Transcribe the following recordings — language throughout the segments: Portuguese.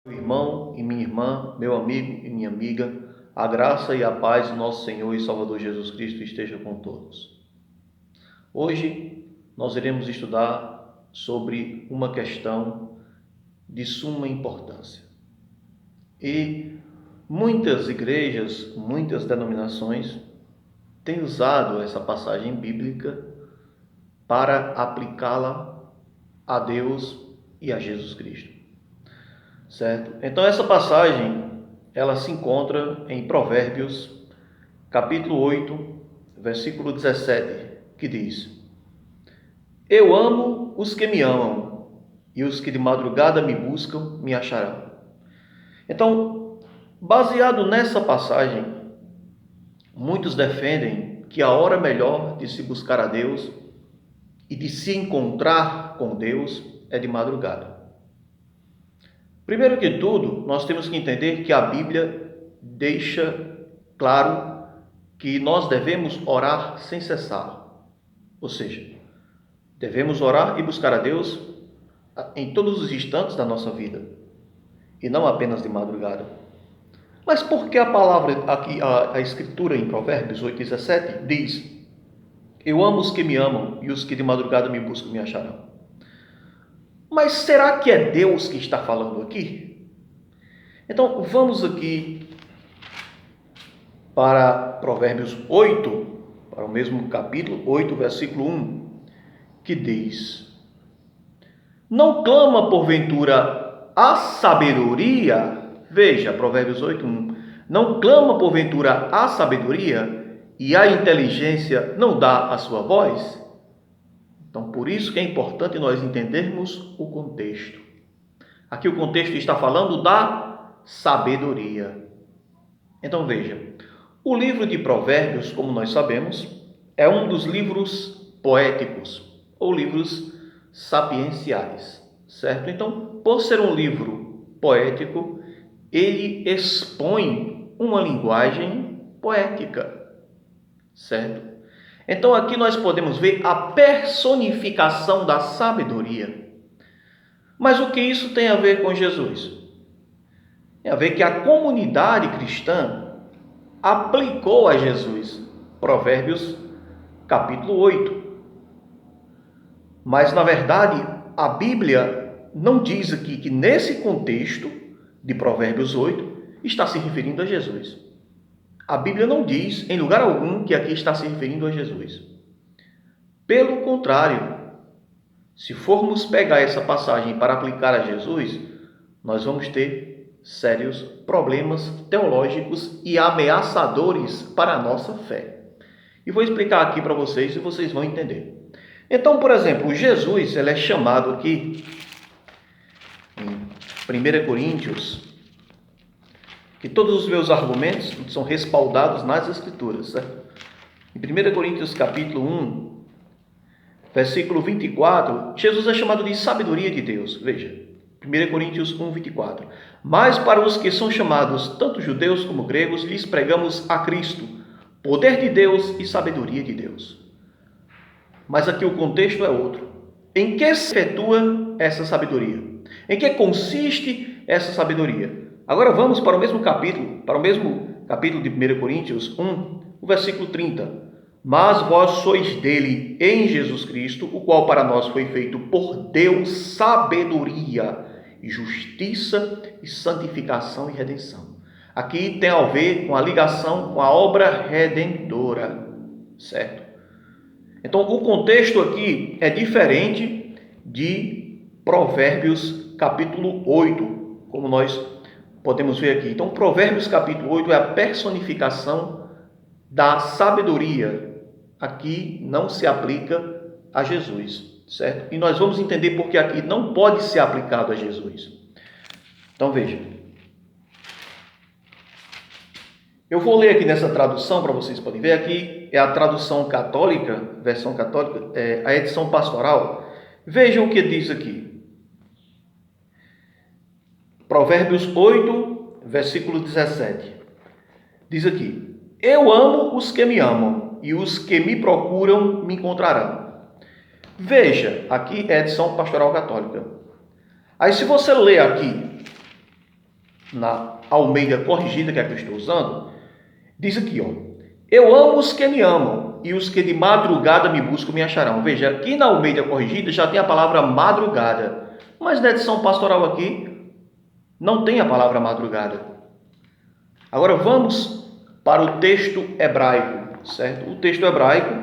Meu irmão e minha irmã, meu amigo e minha amiga, a graça e a paz do nosso Senhor e Salvador Jesus Cristo esteja com todos. Hoje nós iremos estudar sobre uma questão de suma importância. E muitas igrejas, muitas denominações têm usado essa passagem bíblica para aplicá-la a Deus e a Jesus Cristo. Certo? Então essa passagem, ela se encontra em Provérbios, capítulo 8, versículo 17, que diz: Eu amo os que me amam, e os que de madrugada me buscam me acharão. Então, baseado nessa passagem, muitos defendem que a hora melhor de se buscar a Deus e de se encontrar com Deus é de madrugada. Primeiro que tudo, nós temos que entender que a Bíblia deixa claro que nós devemos orar sem cessar. Ou seja, devemos orar e buscar a Deus em todos os instantes da nossa vida, e não apenas de madrugada. Mas por que a palavra aqui, a Escritura em Provérbios 8,17 diz: Eu amo os que me amam, e os que de madrugada me buscam me acharão? Mas será que é Deus que está falando aqui? Então, vamos aqui para Provérbios 8, para o mesmo capítulo 8, versículo 1, que diz: Não clama porventura a sabedoria? Veja, Provérbios 8, 1. Não clama porventura a sabedoria, e a inteligência não dá a sua voz? Então, por isso que é importante nós entendermos o contexto. Aqui o contexto está falando da sabedoria. Então veja, o livro de Provérbios, como nós sabemos, é um dos livros poéticos, ou livros sapienciais, certo? Então, por ser um livro poético, ele expõe uma linguagem poética, certo? Então aqui nós podemos ver a personificação da sabedoria. Mas o que isso tem a ver com Jesus? Tem a ver que a comunidade cristã aplicou a Jesus Provérbios capítulo 8. Mas na verdade a Bíblia não diz aqui que nesse contexto de Provérbios 8 está se referindo a Jesus. A Bíblia não diz em lugar algum que aqui está se referindo a Jesus. Pelo contrário, se formos pegar essa passagem para aplicar a Jesus, nós vamos ter sérios problemas teológicos e ameaçadores para a nossa fé. E vou explicar aqui para vocês e vocês vão entender. Então, por exemplo, Jesus ele é chamado aqui em 1 Coríntios, que todos os meus argumentos são respaldados nas Escrituras, certo? Em 1 Coríntios capítulo 1, versículo 24, Jesus é chamado de sabedoria de Deus. Veja, 1 Coríntios 1, 24. Mas para os que são chamados, tanto judeus como gregos, lhes pregamos a Cristo, poder de Deus e sabedoria de Deus. Mas aqui o contexto é outro. Em que se efetua essa sabedoria? Em que consiste essa sabedoria? Agora vamos para o mesmo capítulo de 1 Coríntios 1, o versículo 30. Mas vós sois dele em Jesus Cristo, o qual para nós foi feito por Deus sabedoria e justiça e santificação e redenção. Aqui tem a ver com a ligação com a obra redentora, certo? Então o contexto aqui é diferente de Provérbios capítulo 8, como nós podemos ver aqui. Então Provérbios capítulo 8 é a personificação da sabedoria. Aqui não se aplica a Jesus, certo? E nós vamos entender porque aqui não pode ser aplicado a Jesus. Então veja. Eu vou ler aqui nessa tradução para vocês poderem ver. Aqui é a tradução católica, versão católica, a edição pastoral. Vejam o que diz aqui. Provérbios 8, versículo 17. Diz aqui: Eu amo os que me amam, e os que me procuram me encontrarão. Veja, aqui é a edição pastoral católica. Aí se você ler aqui na Almeida corrigida, que é a que eu estou usando, diz aqui, ó: eu amo os que me amam, e os que de madrugada me buscam me acharão. Veja, aqui na Almeida corrigida já tem a palavra madrugada, mas na edição pastoral aqui não tem a palavra madrugada. Agora vamos para o texto hebraico, certo? O texto hebraico,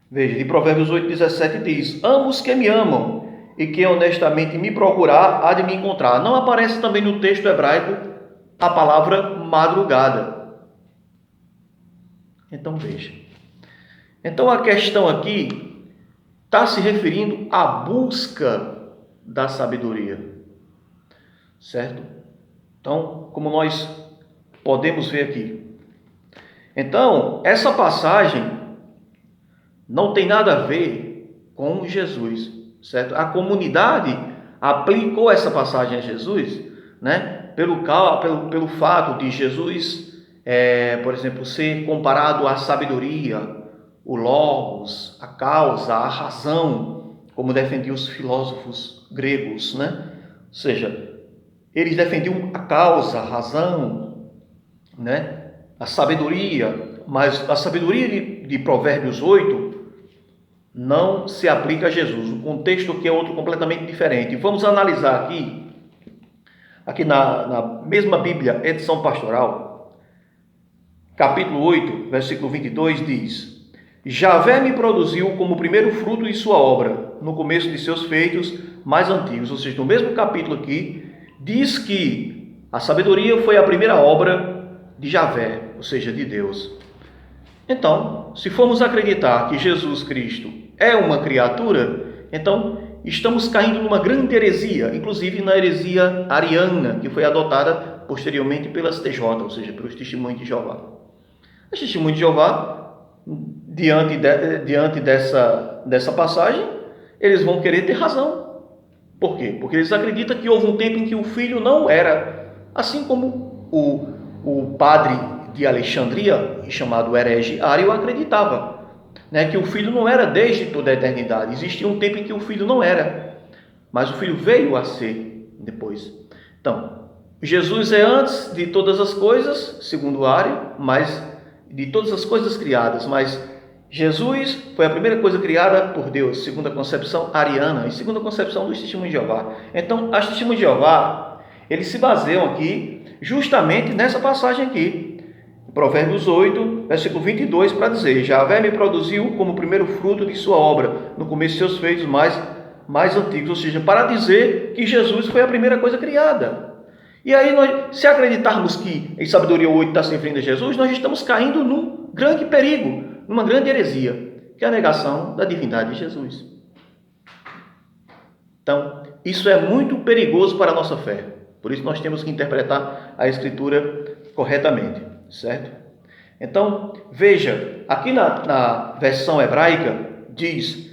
veja, de Provérbios 8:17 diz: amo os que me amam, e quem honestamente me procurar há de me encontrar. Não aparece também no texto hebraico a palavra madrugada. Então veja. Então a questão aqui está se referindo à busca da sabedoria, certo? Então, como nós podemos ver aqui. Então, essa passagem não tem nada a ver com Jesus, certo? A comunidade aplicou essa passagem a Jesus, né? Pelo fato de Jesus, por exemplo, ser comparado à sabedoria, o logos, a causa, a razão, como defendiam os filósofos gregos, né? Ou seja, eles defendiam a causa, a razão, né? A sabedoria, mas a sabedoria de Provérbios 8 não se aplica a Jesus. O contexto aqui é outro completamente diferente. Vamos analisar aqui na mesma Bíblia, edição pastoral, capítulo 8, versículo 22, diz: Javé me produziu como primeiro fruto de sua obra, no começo de seus feitos mais antigos. Ou seja, no mesmo capítulo aqui, diz que a sabedoria foi a primeira obra de Javé, ou seja, de Deus. Então, se formos acreditar que Jesus Cristo é uma criatura, então estamos caindo numa grande heresia, inclusive na heresia ariana, que foi adotada posteriormente pelas TJ, ou seja, pelos Testemunhos de Jeová. Os Testemunhos de Jeová, diante dessa passagem, eles vão querer ter razão. Por quê? Porque eles acreditam que houve um tempo em que o filho não era, assim como o padre de Alexandria, chamado herege Ario, acreditava, né, que o filho não era desde toda a eternidade. Existia um tempo em que o filho não era, mas o filho veio a ser depois. Então, Jesus é antes de todas as coisas, segundo Ario, mas de todas as coisas criadas, mas Jesus foi a primeira coisa criada por Deus, segundo a concepção ariana e segundo a concepção dos Testemunhos de Jeová. Então, as Testemunhas de Jeová, eles se baseiam aqui justamente nessa passagem aqui, Provérbios 8, versículo 22, para dizer: Javé me produziu como primeiro fruto de sua obra, no começo de seus feitos mais antigos, ou seja, para dizer que Jesus foi a primeira coisa criada. E aí, se acreditarmos que em Sabedoria 8 está se referindo a Jesus, nós estamos caindo num grande perigo, numa grande heresia, que é a negação da divindade de Jesus. Então, isso é muito perigoso para a nossa fé. Por isso nós temos que interpretar a Escritura corretamente, certo? Então, veja, aqui na versão hebraica diz,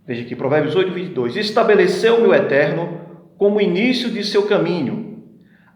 veja aqui, Provérbios 8, 22, estabeleceu-me o Eterno como início de seu caminho,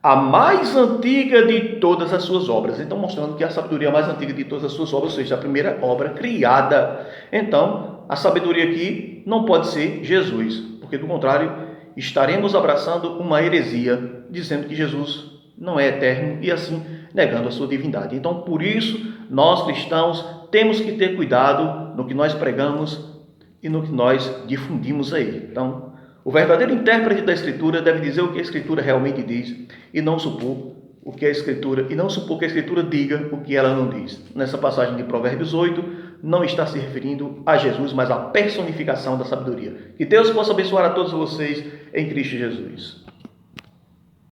a mais antiga de todas as suas obras. Então, mostrando que a sabedoria é a mais antiga de todas as suas obras, ou seja, a primeira obra criada. Então, a sabedoria aqui não pode ser Jesus, porque do contrário, estaremos abraçando uma heresia, dizendo que Jesus não é eterno e assim negando a sua divindade. Então, por isso, nós cristãos temos que ter cuidado no que nós pregamos e no que nós difundimos aí. Então, o verdadeiro intérprete da Escritura deve dizer o que a Escritura realmente diz e não supor o que a Escritura, e não supor que a Escritura diga o que ela não diz. Nessa passagem de Provérbios 8, não está se referindo a Jesus, mas à personificação da sabedoria. Que Deus possa abençoar a todos vocês em Cristo Jesus.